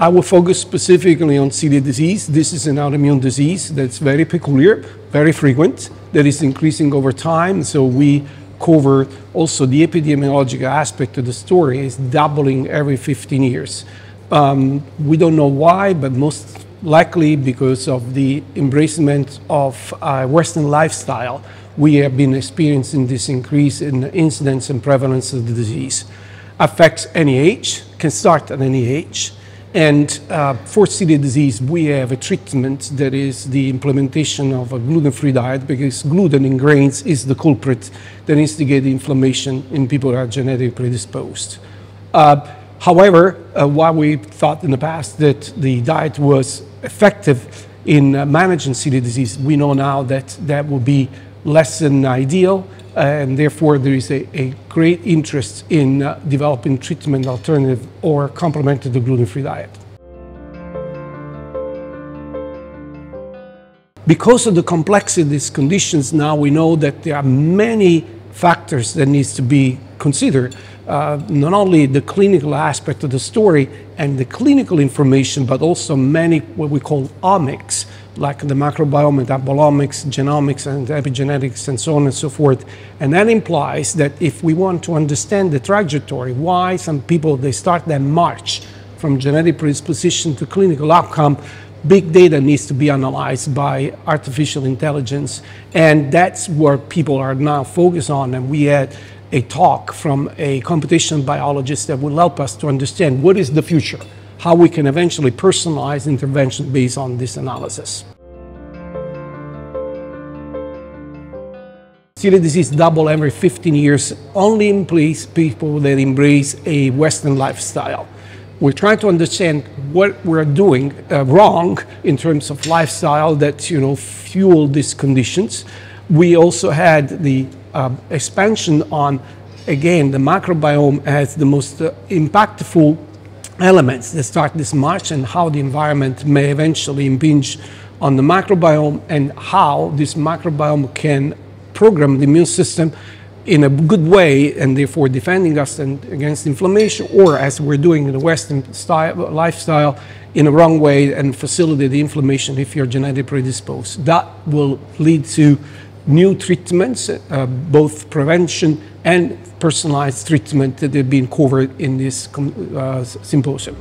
I will focus specifically on celiac disease. This is an autoimmune disease that's very peculiar, very frequent, that is increasing over time. So we cover also the epidemiological aspect of the story is doubling every 15 years. We don't know why, but most likely because of the embracement of Western lifestyle, we have been experiencing this increase in the incidence and prevalence of the disease. Affects any age, can start at any age. And for celiac disease, we have a treatment that is the implementation of a gluten-free diet, because gluten in grains is the culprit that instigates inflammation in people who are genetically predisposed. However, while we thought in the past that the diet was effective in managing celiac disease, we know now that that will be less than ideal, and therefore there is a great interest in developing treatment alternative or complement to the gluten-free diet. Because of the complexity of these conditions, now we know that there are many factors that needs to be considered. Not only the clinical aspect of the story and the clinical information, but also many what we call omics, like the microbiome, metabolomics, genomics, and epigenetics, and so on and so forth. And that implies that if we want to understand the trajectory, why some people, they start their march from genetic predisposition to clinical outcome, big data needs to be analyzed by artificial intelligence. And that's where people are now focused on. And we had a talk from a computational biologist that will help us to understand what is the future, how we can eventually personalize intervention based on this analysis. Celiac disease double every 15 years only in people that embrace a Western lifestyle. We're trying to understand what we're doing wrong in terms of lifestyle that fuel these conditions. We also had the expansion on, again, the microbiome as the most impactful elements that start this march, and how the environment may eventually impinge on the microbiome, and how this microbiome can program the immune system in a good way, and therefore defending us against inflammation, or as we're doing in the Western lifestyle, in a wrong way and facilitate the inflammation if you're genetically predisposed. That will lead to new treatments, both prevention and personalized treatment that have been covered in this symposium.